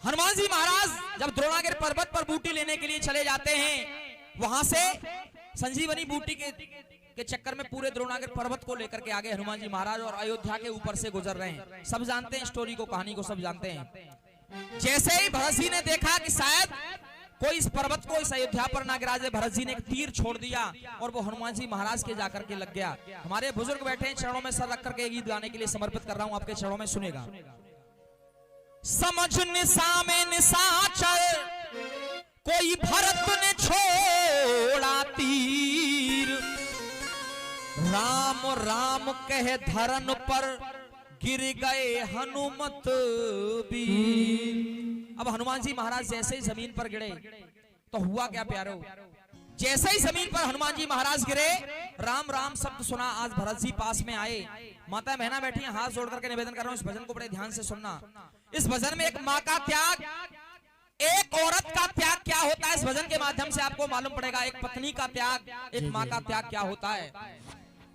हनुमान जी महाराज जब द्रोणागिरि पर्वत पर बूटी लेने के लिए चले जाते हैं, वहां से संजीवनी बूटी के चक्कर में पूरे द्रोणागिरि पर्वत को लेकर के आगे हनुमान जी महाराज और अयोध्या के ऊपर से गुजर रहे हैं। सब जानते हैं स्टोरी को, कहानी को सब जानते हैं। जैसे ही भरत जी ने देखा कि शायद कोई इस पर्वत को इस अयोध्या पर ना गिरा दे, भरत जी ने एक तीर छोड़ दिया और वो हनुमान जी महाराज के जाकर के लग गया। हमारे बुजुर्ग बैठे हैं, चरणों में सर रख करके गीत गाने के लिए समर्पित कर रहा हूं, आपके चरणों में सुनेगा। समझ निशा में निशाचर कोई भरत ने छोड़ा तीर, राम राम कह धरन पर गिर गए हनुमत वीर। अब हनुमान जी महाराज जैसे ही जमीन पर गिरे तो हुआ क्या प्यारो, जैसे ही जमीन पर हनुमान जी महाराज गिरे, राम राम शब्द सुना। आज भरत जी पास में आए, माता बहना बैठी हैं, हाथ जोड़ करके निवेदन कर रहा हूं, इस भजन को बड़े ध्यान से सुनना। इस भजन में एक माँ का त्याग, एक औरत का त्याग क्या होता है, इस भजन के माध्यम से आपको मालूम पड़ेगा। एक पत्नी का त्याग, एक माँ का त्याग क्या होता है।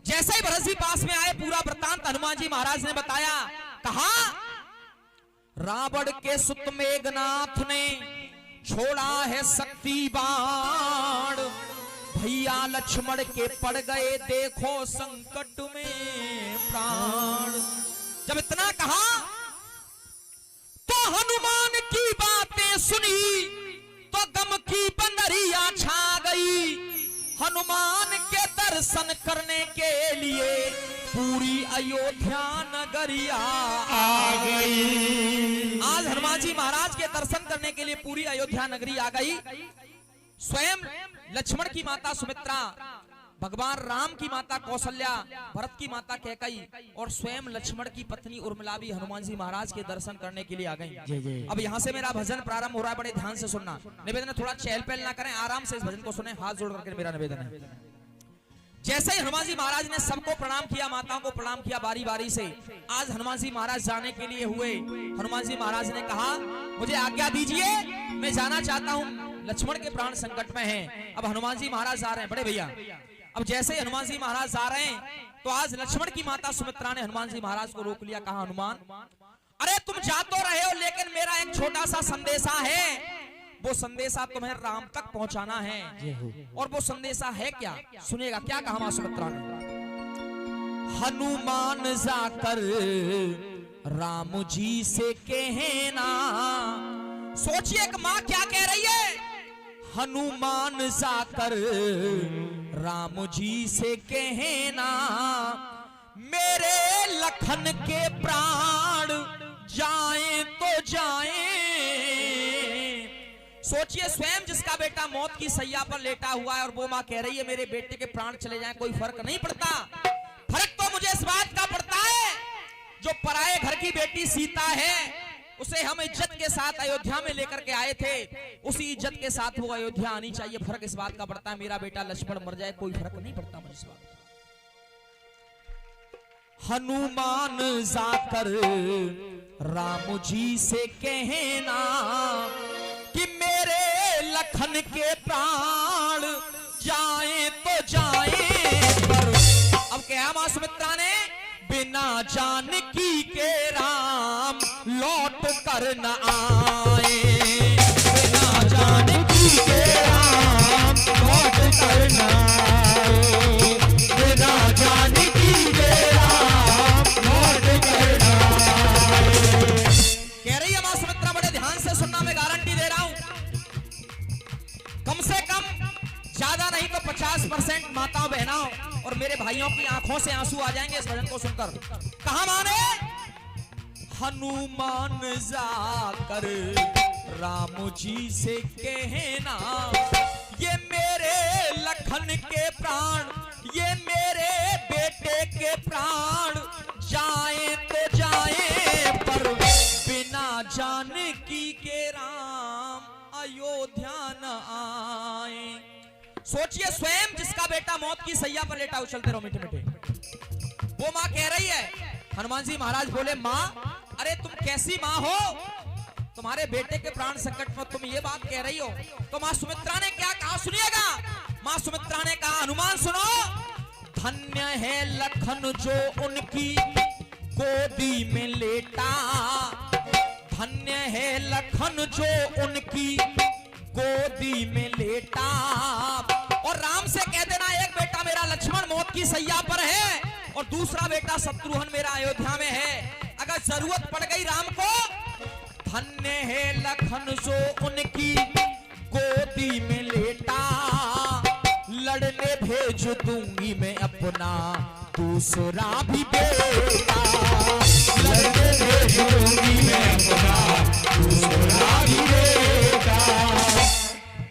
जैसे ही भरत जी पास में आए, पूरा वृत्तांत हनुमान जी महाराज ने बताया। कहा रावण के सुत मेघनाथ ने छोड़ा है शक्ति बाण, भैया लक्ष्मण के पड़ गए देखो संकट में प्राण। जब इतना कहा तो हनुमान की बातें सुनी तो गम की बंदरिया छा गई। हनुमान के दर्शन करने के लिए पूरी अयोध्या नगरिया आ गई। आज हनुमान जी महाराज के दर्शन करने के लिए पूरी अयोध्या नगरी आ गई। स्वयं लक्ष्मण की माता सुमित्रा, भगवान राम की माता कौशल्या, भरत की माता कैकेयी और स्वयं लक्ष्मण की पत्नी उर्मिला भी हनुमान जी महाराज के दर्शन करने के लिए आ गई। अब यहाँ से मेरा भजन प्रारंभ हो रहा है, बड़े ध्यान से सुनना। निवेदन है थोड़ा चहल पहल ना करें, आराम से इस भजन को सुने, हाथ जोड़ करके मेरा निवेदन है। जैसे ही हनुमान जी महाराज ने सबको प्रणाम किया, माताओं को प्रणाम किया बारी बारी से, आज हनुमान जी महाराज जाने के लिए हुए। हनुमान जी महाराज ने कहा मुझे आज्ञा दीजिए, मैं जाना चाहता हूँ, लक्ष्मण के प्राण संकट में हैं। अब हनुमान जी महाराज जा रहे हैं बड़े भैया। अब जैसे ही हनुमान जी महाराज जा रहे हैं तो आज लक्ष्मण की माता सुमित्रा ने हनुमान जी महाराज को रोक लिया। कहा हनुमान अरे तुम जा तो रहे हो, लेकिन मेरा एक छोटा सा संदेशा है, वो संदेशा तुम्हें राम तक पहुंचाना है। और वो संदेशा है क्या, सुनेगा। क्या कहा मां सुमित्रा ने, हनुमान जाकर राम जी से कहना। सोचिए एक मां क्या कह रही है, हनुमान जाकर राम जी से कहना, मेरे लखन के प्राण जाएं तो जाएं। सोचिए स्वयं जिसका बेटा मौत की सैया पर लेटा हुआ है और वो मां कह रही है मेरे बेटे के प्राण चले जाएं, कोई फर्क नहीं पड़ता। फर्क तो मुझे इस बात का पड़ता है, जो पराए घर की बेटी सीता है उसे हम इज्जत के साथ अयोध्या में लेकर के आए थे, उसी इज्जत के साथ वो अयोध्या आनी चाहिए। फर्क इस बात का पड़ता है, मेरा बेटा लक्ष्मण मर जाए कोई फर्क नहीं पड़ता मुझे इस बात का। हनुमान जाकर राम जी से कहना कि मेरे लखन के प्राण जाए तो जाए। पर अब क्या मां सुमित्रा ने, बिना जानकी के राम लौट कर न आए, बिना जानकी के राम लौट कर न आए, बिना जानकी के राम लौट कर न आए। कह रही है मां सुमित्रा, बड़े ध्यान से सुनना, मैं गारंटी दे रहा हूं, कम से कम ज्यादा नहीं तो 50% माताओं बहनाओं और मेरे भाइयों की आंखों से आंसू आ जाएंगे इस भजन को सुनकर। कहा माने, हनुमान जाकर राम जी से कहना, ये मेरे लखन के प्राण, ये मेरे बेटे के प्राण जाए तो जाए, पर बिना जानकी के राम अयोध्या न आए। सोचिए स्वयं जिसका बेटा मौत की सैया पर लेटा, उछलते रहो मीठे मीठे, वो मां कह रही है। हनुमान जी महाराज बोले मां अरे तुम कैसी मां हो, तुम्हारे बेटे के प्राण संकट में तुम ये बात कह रही हो। तो मां सुमित्रा ने क्या कहा सुनिएगा। मां सुमित्रा ने कहा हनुमान सुनो, धन्य है लखन जो उनकी गोदी में लेटा, धन्य है लखन जो उनकी गोदी में लेटा। और राम से कह देना एक बेटा मेरा लक्ष्मण मौत की सैया पर है और दूसरा बेटा शत्रुघ्न मेरा अयोध्या में है। अगर जरूरत पड़ गई राम को, धन्य है लखन जो उनकी गोदी में लेटा, लड़ने भेज दूंगी मैं अपना दूसरा भी बेटा, लड़ने भेज दूंगी मैं अपना दूसरा भी बेटा।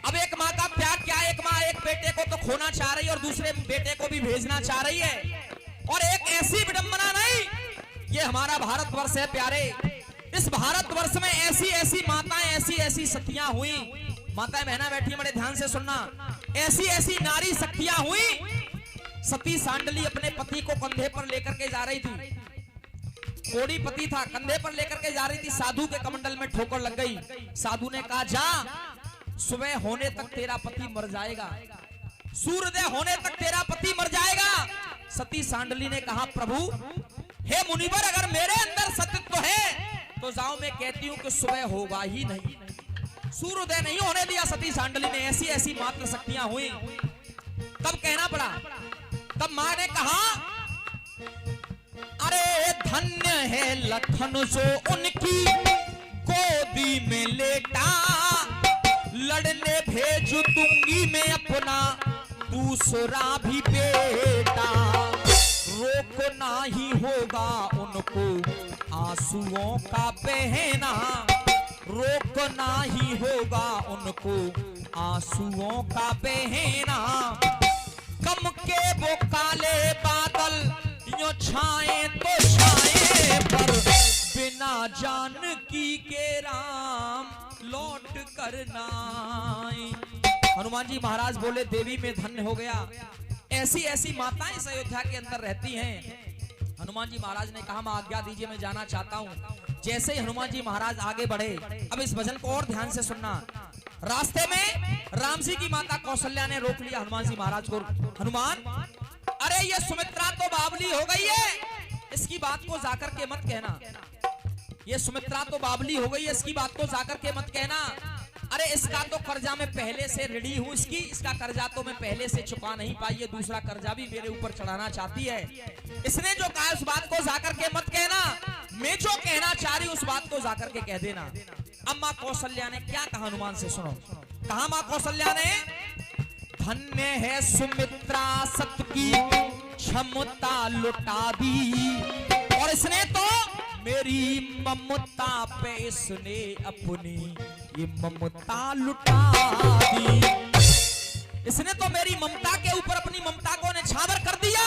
अब एक माँ का प्यार क्या, एक माँ एक बेटे को तो खोना चाह रही है और दूसरे बेटे को भी भेजना चाह रही है। और एक ऐसी विडंबना नहीं, ये हमारा भारतवर्ष है प्यारे। इस भारतवर्ष में ऐसी ऐसी माताएं, ऐसी ऐसी सतियां हुई, माताएं बहना बैठी बड़े ध्यान से सुनना, ऐसी ऐसी नारी शक्तियां हुई। सती सांडली अपने पति को कंधे पर लेकर के जा रही थी, कोड़ी पति था, कंधे पर लेकर के जा रही थी, साधु के कमंडल में ठोकर लग गई। साधु ने कहा जा, सुबह होने तक तेरा पति मर जाएगा, सूर्योदय होने तक तेरा पति मर जाएगा। सती सांडली ने कहा प्रभु हे मुनिवर, अगर मेरे अंदर सत्यत्व है तो जाओ, मैं कहती हूं कि सुबह होगा ही नहीं। सूर्योदय नहीं होने दिया सती सांडली ने। ऐसी ऐसी मात्र शक्तियां हुई। तब कहना पड़ा, तब मां ने कहा अरे धन्य है लखन जो उनकी गोदी में लेटा, लड़ने भेज दूंगी मैं अपना दूसरा भी बेटा, रोकना ही होगा उनको आंसुओं का बहना, रोकना ही होगा उनको आंसुओं का बहना। कम के वो काले बादल यो छाए तो छाए, पर बिना जानकी के राम लौट कर नाई। हनुमान जी महाराज बोले देवी में धन्य हो गया। ऐसी ऐसी माताएं इस अयोध्या के अंदर रहती हैं। हनुमान जी महाराज ने कहा, मां आज्ञा दीजिए मैं जाना चाहता हूं। जैसे ही हनुमान जी महाराज आगे बढ़े, अब इस भजन को और ध्यान से सुनना। रास्ते में राम जी की माता कौशल्या ने रोक लिया हनुमान जी महाराज को। हनुमान, अरे ये सुमित्रा तो बावली हो गई है, इसकी बात को जाकर के मत कहना। ये सुमित्रा तो बावली हो गई है, इसकी बात को जाकर के मत कहना। अरे इसका तो कर्जा मैं पहले से रेडी हूं, इसका कर्जा तो मैं पहले से चुका नहीं पाई है, दूसरा कर्जा भी मेरे ऊपर चढ़ाना चाहती है। इसने जो कहा उस बात को जाकर के मत कहना, मैं जो कहना चाह रही हूं उस बात को जाकर के कह देना। अब मां कौशल्या ने क्या कहा हनुमान से सुनो। कहा मां कौशल्या ने, धन्य है सुमित्रा सत की क्षमता लुटा दी, और इसने तो मेरी ममता पे इसने अपनी ये ममता लुटा दी। इसने तो मेरी ममता के ऊपर अपनी ममता को निछावर कर दिया।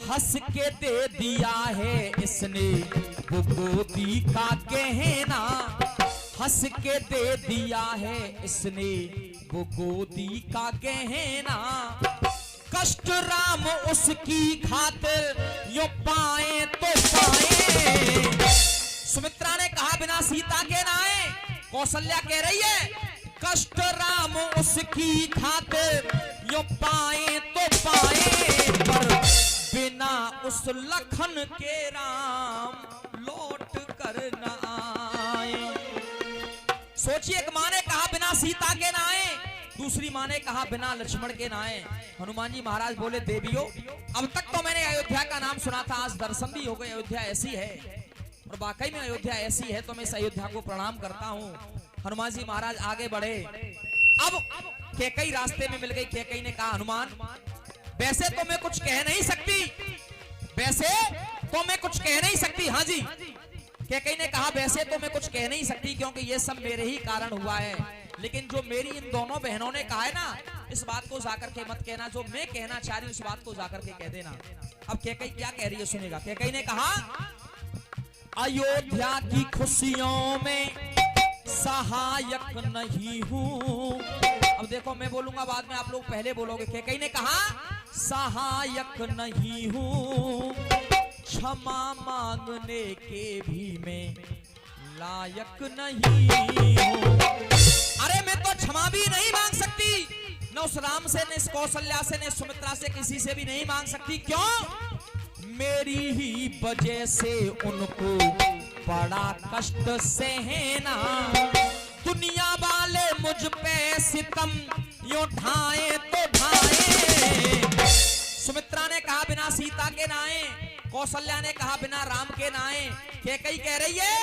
हंस के दे दिया है इसने वो गोदी का गहना, हंस के दे दिया है इसने वो गोदी का गहना। कष्ट राम उसकी खातिर यो पाए तो पाए। सुमित्रा ने कहा बिना सीता के ना आए। कौशल्या कह रही है कष्ट राम उसकी खातिर यो पाए तो पाए, पर बिना उस लखन के राम लौट कर न आए। सोचिए, एक माँ ने कहा बिना सीता के ना आए, दूसरी माँ ने कहा बिना लक्ष्मण के ना आए। हनुमान जी महाराज बोले देवियों, अब तक तो मैंने अयोध्या का नाम सुना था, आज दर्शन भी हो गए। अयोध्या ऐसी है और वाकई में अयोध्या ऐसी है, तो मैं इस अयोध्या को प्रणाम करता हूँ। हनुमान जी महाराज आगे बढ़े। अब कैकई रास्ते में मिल गई। कैकई ने कहा हनुमान, वैसे तो मैं कुछ कह नहीं सकती, वैसे तो मैं कुछ कह नहीं सकती। हाँ जी, कैकई ने कहा वैसे तो मैं कुछ कह नहीं सकती क्योंकि ये सब मेरे ही कारण हुआ है, लेकिन जो मेरी इन दोनों बहनों ने कहा है ना, इस बात को जाकर के मत कहना, जो मैं कहना चाह रही हूँ उस बात को जाकर के कह देना। अब कैकई क्या कह रही है सुनेगा। कैकई ने कहा अयोध्या की खुशियों में सहायक नहीं हूँ। अब देखो, मैं बोलूंगा बाद में, आप लोग पहले बोलोगे। कैकई ने कहा सहायक नहीं हूँ, क्षमा मांगने के भी मैं लायक नहीं हूँ। अरे मैं तो क्षमा भी नहीं मांग सकती, न उस राम से, न इस कौशल्या से, न सुमित्रा से, किसी से भी नहीं मांग सकती। क्यों? मेरी ही वजह से उनको बड़ा कष्ट सहना, दुनिया वाले मुझ पे सितम यूं ढाए तो ढाए। सुमित्रा ने कहा बिना सीता के नाए, कौशल्या ने कहा बिना राम के नाए। कैकेयी कह रही है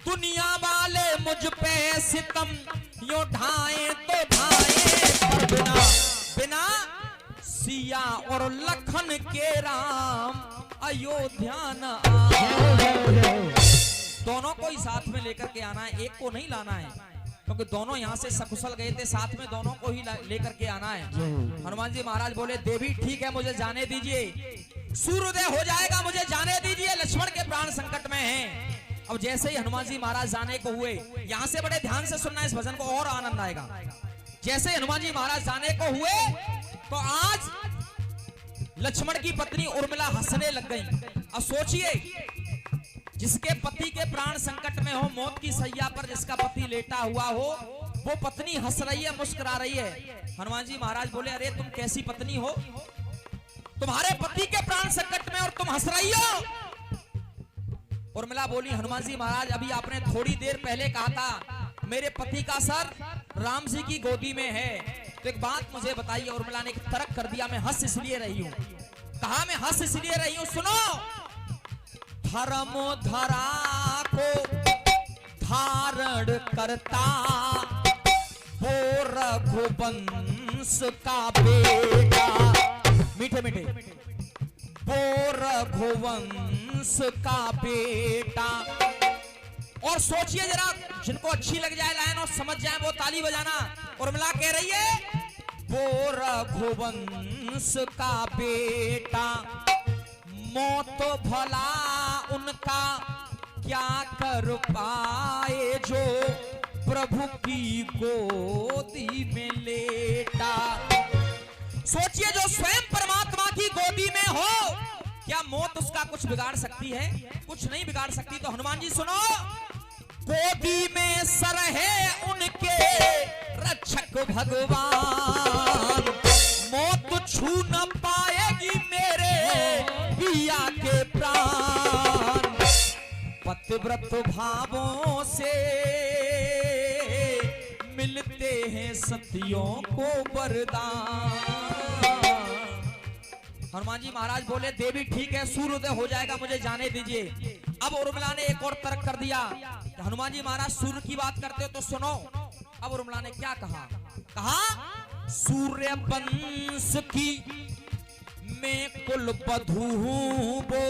दुनिया वाले मुझ पे सितम यूं ढाए तो ढाए, पर बिना बिना सिया और लखन के राम अयोध्या न आए। दोनों को ही साथ में लेकर के आना है, एक को नहीं लाना है, क्योंकि दोनों यहाँ से सकुशल गए थे, साथ में दोनों को ही लेकर के आना है। हनुमान जी महाराज बोले देवी ठीक है, मुझे जाने दीजिए, सूर्योदय हो जाएगा, मुझे जाने दीजिए, लक्ष्मण के प्राण संकट में हैं। अब जैसे ही हनुमान जी महाराज जाने को हुए, यहाँ से बड़े ध्यान से सुनना इस भजन को और आनंद आएगा। जैसे हनुमान जी महाराज जाने को हुए तो आज लक्ष्मण की पत्नी उर्मिला हंसने लग गई। अब सोचिए जिसके पति के प्राण संकट में हो, मौत की सैया पर जिसका पति लेटा हुआ हो, वो पत्नी हंस रही है, मुस्कुरा रही है। हनुमान जी महाराज बोले अरे तुम कैसी पत्नी हो, तुम्हारे पति के प्राण संकट में और तुम हंस रही हो। उर्मिला बोली हनुमान जी महाराज अभी आपने थोड़ी देर पहले कहा था मेरे पति का सर राम जी की गोदी में है, तो एक बात मुझे बताइए। उर्मिला ने एक तर्क कर दिया, मैं हंस इसलिए रही हूं। कहा मैं हंस इसलिए रही हूं, सुनो, धर्म धरा को धारण करता वो रघुवंश का बेटा, मीठे मीठे, वो रघुवंश का बेटा। और सोचिए जरा, जिनको अच्छी लग जाए लाइन और समझ जाए वो ताली बजाना। उर्मिला कह रही है वो रघुवंश का बेटा, मौत भला उनका क्या कर पाए जो प्रभु की गोदी में लेटा। सोचिए जो स्वयं परमात्मा की गोदी में हो, क्या मौत उसका कुछ बिगाड़ सकती है? कुछ नहीं बिगाड़ सकती। तो हनुमान जी सुनो, गोदी में सर है उनके रक्षक भगवान, मौत छू न पाएगी मेरे पिया के प्राण, पतिव्रत भावों से मिलते हैं सतियों को वरदान। हनुमान जी महाराज बोले देवी ठीक है, सूर्योदय हो जाएगा, मुझे जाने दीजिए। अब उर्मिला ने एक और तर्क कर दिया, हनुमान जी महाराज सूर्य की बात करते हो तो सुनो। अब उर्मिला ने क्या कहा, कहा सूर्य वंश की मैं कुल बधू वो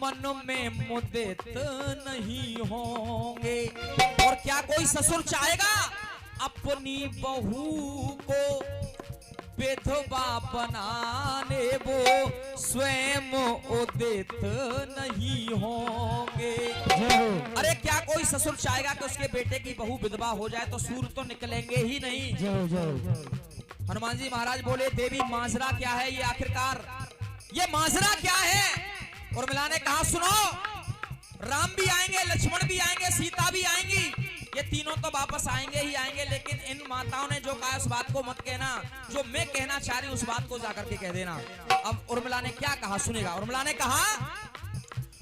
मन में मुदित नहीं होंगे। और क्या कोई ससुर चाहेगा अपनी बहू को विधवा बनाने, वो स्वयं उदित नहीं होंगे। अरे क्या कोई ससुर चाहेगा कि उसके बेटे की बहू विधवा हो जाए, तो सूर्य तो निकलेंगे ही नहीं। हनुमान जी महाराज बोले देवी माजरा क्या है ये, आखिरकार ये माजरा क्या है? उर्मिला ने कहा सुनो, राम भी आएंगे, लक्ष्मण भी आएंगे, सीता भी आएंगी, ये तीनों तो वापस आएंगे ही आएंगे, लेकिन इन माताओं ने जो कहा उस बात को मत कहना, जो मैं कहना चाह रही उस बात को जाकर के कह देना। अब उर्मिला ने क्या कहा सुनेगा। उर्मिला ने कहा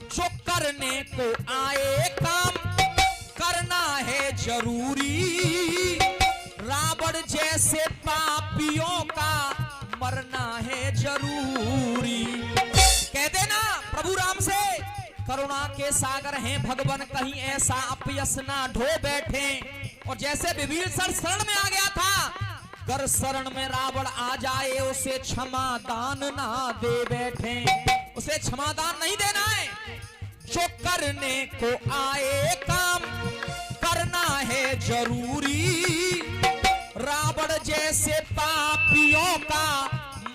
जो करने को आए काम करना है जरूरी, रावण जैसे पापियों का मरना है जरूरी। कह देना प्रभु राम से, करुणा के सागर हैं भगवान, कहीं ऐसा अपयस ना ढो बैठे। और जैसे विभीषण शरण में आ गया था, कर शरण में रावण आ जाए उसे क्षमा दान ना दे बैठे, उसे क्षमा दान नहीं देना है। जो करने को आए काम करना है जरूरी, रावण जैसे पापियों का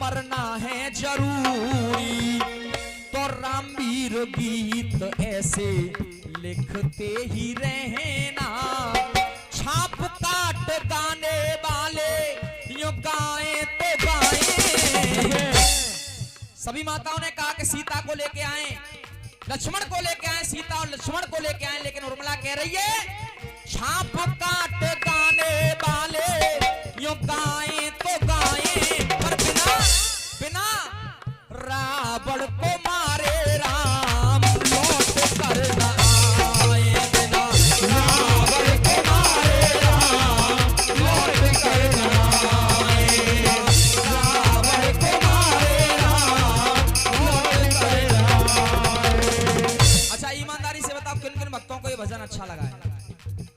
मरना है जरूरी। तो रामवीर गीत ऐसे लिखते ही रहना, छाप काट गाने वाले यूं गाएं तो गाएं। सभी माताओं ने कहा कि सीता को लेके आए, लक्ष्मण को लेके आए, सीता और लक्ष्मण को लेके आए, लेकिन उर्मिला कह रही है छाप काट गाने वाले यूं गाएं तो गाएं, पर बिना बिना रावण को मारे राम लौट कर न आए।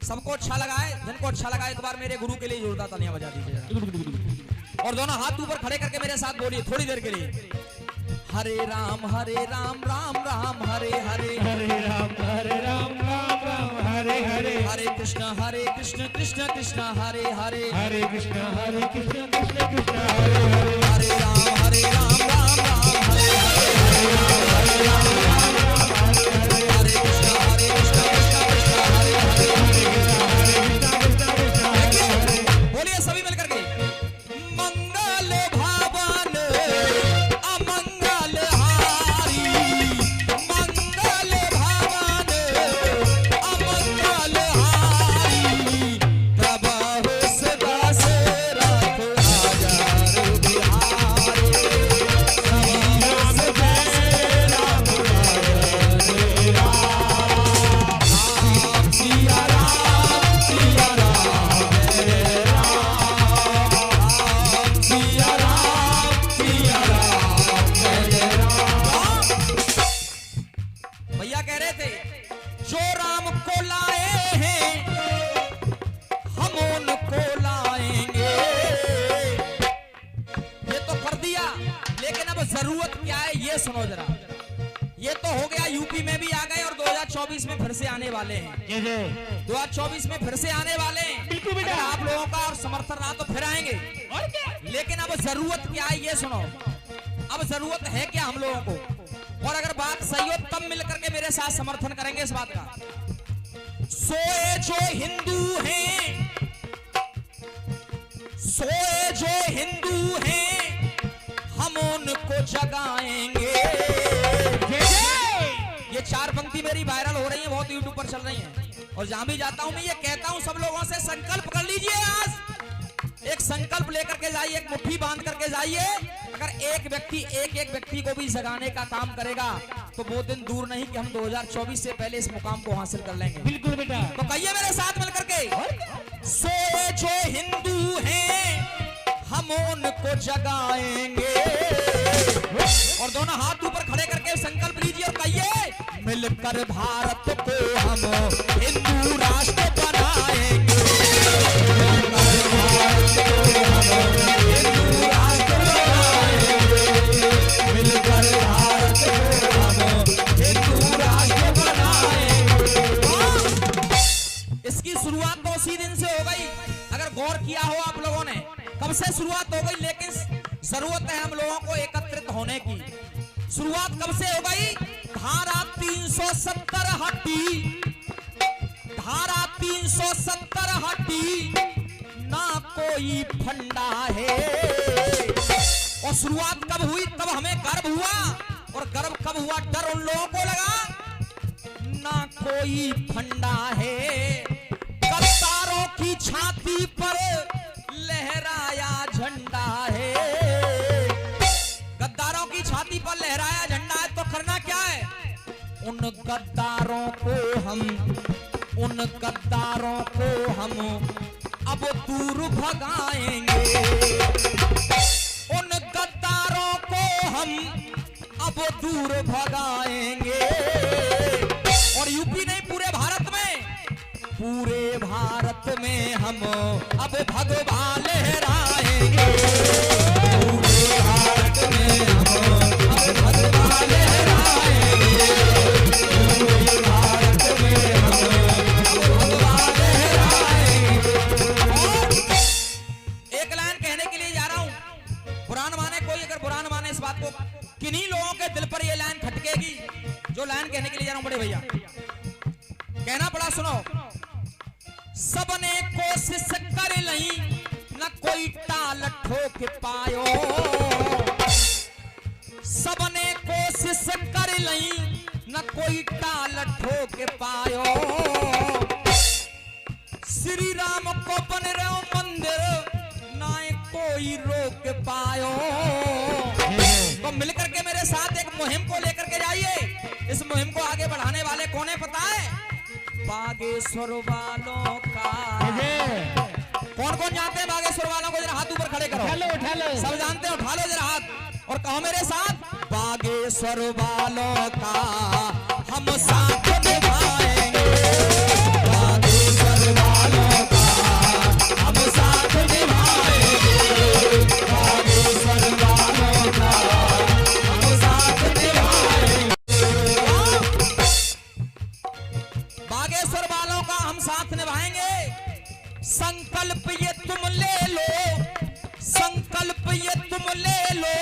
सबको अच्छा लगा है, जिनको अच्छा लगा एक बार मेरे गुरु के लिए जोरदार तालियां बजा दीजिए और दोनों हाथ ऊपर खड़े करके मेरे साथ बोलिए थोड़ी देर के लिए, हरे राम राम राम हरे हरे, हरे राम राम राम हरे हरे, हरे कृष्ण कृष्ण कृष्ण हरे हरे, हरे कृष्ण कृष्ण कृष्ण हरे हरे, हरे राम राम राम हरे हरे, हरे राम हरे कृष्ण कृष्ण कृष्ण हरे हरे। बोलिए सभी मिलकर के, मंगल भावन अमंगल हारी, मंगल भावन अमंगल हारी, प्रभु सदा से रख हजार बिहारी, प्रभु सदा से रख हजार राम सिया राम सिया राम जय राम सिया राम जय राम। भैया कह रहे थे जो राम को लाए हैं हम उनको लाएंगे, ये तो कर दिया लेकिन अब जरूरत क्या है ये सुनो जरा। ये तो हो गया, यूपी में भी आ गए और 2024 में फिर से आने वाले हैं, 2024 में फिर से आने वाले हैं। बिल्कुल बेटा। अगर आप लोगों का और समर्थन रहा तो फिर आएंगे, और क्या? लेकिन अब जरूरत क्या है ये सुनो। अब जरूरजरूरत है क्या हम लोगों को, और अगर बात सही हो तब मिलकर के मेरे साथ समर्थन करेंगे इस बात का। सोए जो हिंदू हैं, सोए जो हिंदू हैं, हम उनको जगाएंगे। ये चार पंक्ति मेरी वायरल हो रही है, बहुत यूट्यूब पर चल रही है, और जहां भी जाता हूं मैं ये कहता हूं सब लोगों से संकल्प कर लीजिए। आज एक संकल्प लेकर के जाइए, एक मुट्ठी बांध करके जाइए। अगर एक व्यक्ति को भी जगाने का काम करेगा तो वो दिन दूर नहीं कि हम 2024 से पहले इस मुकाम को हासिल कर लेंगे। बिल्कुल बेटा। तो कहिए मेरे साथ मिलकर के, सोए जो हिंदू हैं हम उनको जगाएंगे। और दोनों हाथ ऊपर खड़े करके संकल्प लीजिए और कहिए, मिलकर भारत को हम हिंदू राष्ट्र बनाएंगे। मिलकर भारत को हम हिंदू राष्ट्र बनाएंगे। इसकी शुरुआत तो उसी दिन से हो गई, अगर गौर किया हो आप लोगों ने, कब से शुरुआत हो गई, लेकिन जरूरत है हम लोगों को एकत्रित होने की। शुरुआत कब से हो गई? धारा 370 हटी, धारा 370 हटी, ना कोई फंडा है। और शुरुआत कब हुई? तब हमें गर्व हुआ, और गर्व कब हुआ? डर उन लोगों को लगा ना कोई फंडा है। गद्दारों की छाती पर लहराया झंडा है, गद्दारों की छाती पर लहराया झंडा है। तो करना क्या है? उन गद्दारों को हम अब दूर भगाएंगे। उन गद्दारों को हम अब दूर भगाएंगे। और यूपी नहीं, पूरे भारत में हम अब भगवा लहराएंगे। पूरे भारत में हम अब भगवा लहराएंगे। पूरे भारत में हम अब भगवा लहराएंगे। और एक लाइन कहने के लिए जा रहा हूं, बुरा न माने कोई, अगर बुरा न माने इस बात को, किन्हीं लोगों के दिल पर ये लाइन खटकेगी जो लाइन कहने के लिए जा रहा हूं। बड़े भैया कहना पड़ा, सुनो। सबने कोशिश कर लई न कोई टाल ठोक पायो, सबने कोशिश कर लई न कोई टाल ठोक पायो। श्री राम को बन रहे मंदिर ना कोई रोक पायो। तो मिलकर के मेरे साथ एक मुहिम को लेकर के जाइए। इस मुहिम को आगे बढ़ाने वाले कौन है पता है? बागेश्वर वालों का। कौन कौन जानते हैं बागेश्वर वालों को? जरा हाथ ऊपर खड़े करो। उठा लो। सब जानते हो? उठा लो जरा हाथ और कहो मेरे साथ, बागेश्वर वालों का हम साथ निभाएंगे। बागेश्वर संकल्प ये तुम ले लो, संकल्प ये तुम ले लो,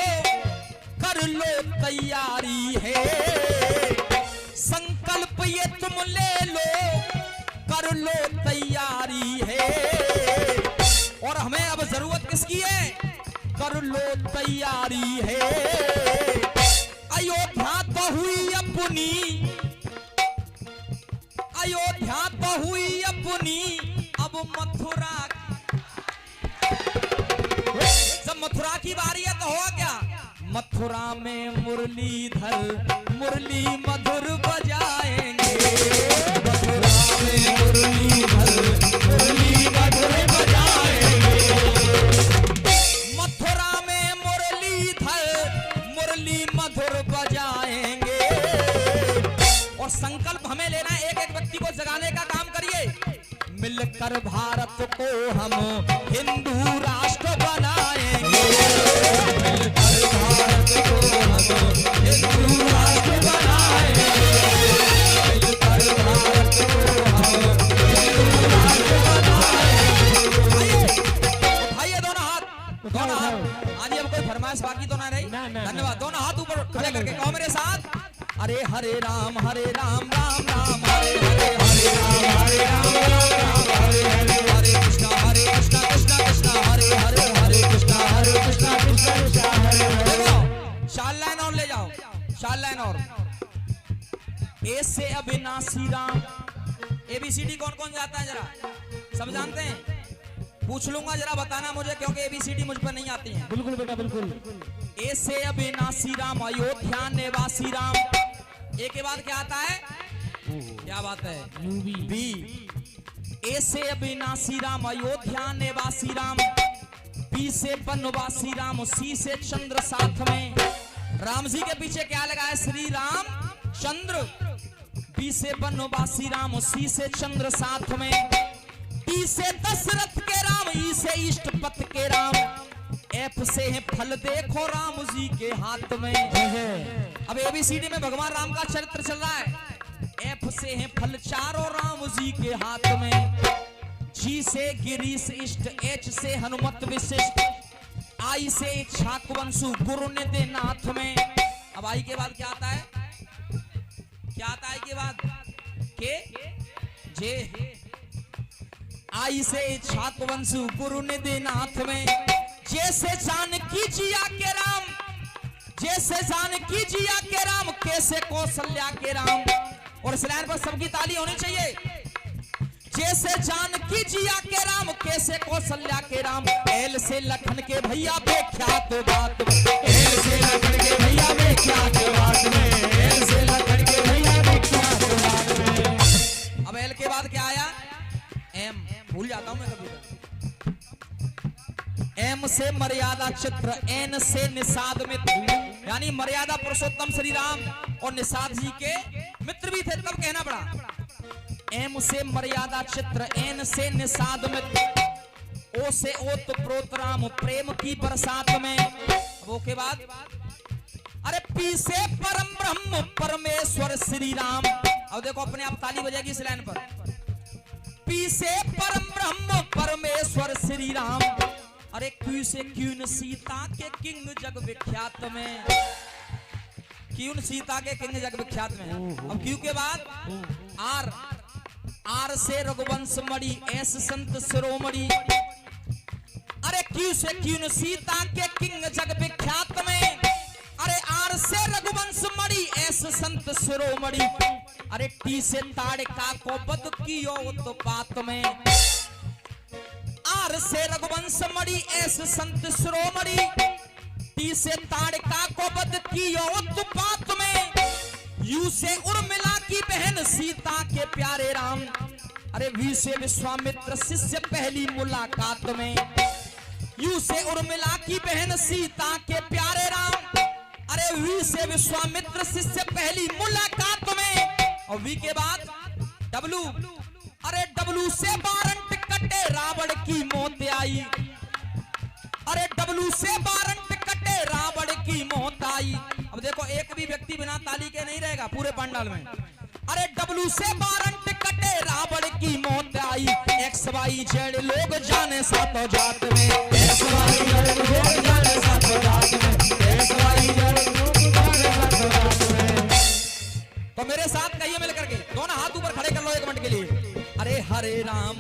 कर लो तैयारी है। संकल्प ये तुम ले लो, कर लो तैयारी है। और हमें अब जरूरत किसकी है? कर लो तैयारी है। अयोध्या तो हुई अपनी, अयोध्या तो हुई अपनी, अब मथुरा, जब मथुरा की बारी है तो हुआ क्या? मथुरा में मुरलीधर मुरली मधुर बजाएंगे, मथुरा में मुरलीधर मुरली मधुर बजाएंगे, मथुरा में मुरलीधर मुरली मधुर बजाएंगे। और संकल्प हमें लेना है, एक एक व्यक्ति को जगाने का काम करिए। मिलकर भारत को हम हिंदू राष्ट्र बनाएंगे, मिलकर भारत को हम हिंदू राष्ट्र बनाएंगे, मिलकर भारत को हम हिंदू राष्ट्र बनाएंगे। उठाइए दोनों हाथ, दोनों हाथ। आज अब कोई फरमाइश बाकी तो ना रही। धन्यवाद। दोनों हाथ ऊपर खड़े करके कहो मेरे साथ, अरे हरे राम राम राम हरे हरे, हरे राम राम हरे हरे, हरे कृष्णा कृष्णा कृष्णा हरे हरे, हरे कृष्णा कृष्णा कृष्णा हरे हरे। देखो शाल लाइन और ले जाओ, शाल लाइन और। ए से अविनाशी राम, ABCD कौन कौन जाता है जरा सब जानते हैं? पूछ लूंगा जरा बताना मुझे, क्योंकि ABCD मुझ पर नहीं आती है। बिल्कुल बेटा बिल्कुल। ए से अविनाशी राम अयोध्या निवासी राम। ए के बाद क्या आता है? क्या बात है? बी। ए से अविनाशी राम अयोध्या निवासी राम, बी से वनवासी राम, सी से चंद्र साथ में। राम जी के पीछे क्या लगा है? श्री राम चंद्र। बी से वनवासी राम, सी से चंद्र साथ में, टी से दशरथ के राम, ई से इष्टपत के राम, एफ से है फल देखो राम जी के हाथ में। अब ABCD में भगवान राम का चरित्र चल रहा है। एफ से है फल चारों राम जी के हाथ में, जी से गिरीश इष्ट, एच से हनुमत विशिष्ट, आई से इक्ष्वाकुवंशु गुरु निधि नाथ में। अब आई के बाद क्या आता है? क्या आता है के बाद? के जे। आई से इक्ष्वाकुवंशु गुरु निधि नाथ में, जैसे जानकी जिया के राम, जैसे जानकी जिया के राम, कैसे कौशल्या के राम। और इस लाइन पर सबकी ताली होनी चाहिए। जैसे जानकी जिया के राम, कैसे कौशल्या के राम, एल से लखन के भैया बेख्यात बात में, एल से लखन के भैया बेख्यात बात में, एल से लखन के भैया बेख्यात बात में। अब एल के बाद क्या आया? एम। भूल जाता हूं मैं कभी। एम से मर्यादा चित्र, एन से निषाद मित्र, यानी मर्यादा पुरुषोत्तम श्री राम और निषाद जी के मित्र भी थे, तब कहना पड़ा। एम से मर्यादा चित्र, एन से निषाद मित्र, ओ से ओत प्रोत राम, प्रेम की बरसात में। वो के बाद अरे पी से परम ब्रह्म परमेश्वर श्री राम। अब देखो अपने आप ताली बजेगी इस लाइन पर। पी से परम ब्रह्म परमेश्वर श्री राम, अरे क्यू से क्यून सीता के किंग जग विख्यात में, क्यून सीता के किंग जग विख्यात में। अब क्यू के बाद आर, आर से रघुवंश मणि, एस संत शिरोमणि, अरे क्यू से क्यून सीता के किंग जग विख्यात में, अरे आर से रघुवंश मणि, एस संत शिरोमणि, अरे टी से ताड़का को बद कियो उत्पात में, आर से रघुवंश मणि, एस संत शिरोमणि, टी से ताड़का को बद कियो उत्पात में, यू से उर्मिला की बहन सीता के प्यारे राम, अरे वी से विश्वामित्र शिष्य पहली मुलाकात में, यू से उर्मिला की बहन सीता के प्यारे राम, अरे वी से विश्वामित्र शिष्य पहली मुलाकात में। और वी के बाद डब्लू, अरे डब्लू से बारंट कटे रावण की मौत आई, अरे डब्लू से बारंट कटे रावण की मौत आई। अब देखो एक भी व्यक्ति बिना ताली के नहीं रहेगा पूरे पंडाल में। अरे डब्लू से बारंट कटे बेटे रावण की मौत आई, XYZ लोग जाने सातों जात में, XYZ लोग जाने सातों जात में, XYZ लोग जाने सातों जात में। तो मेरे साथ कहिए मिल करके, दोनों हाथ ऊपर खड़े कर लो 1 मिनट के लिए। अरे हरे राम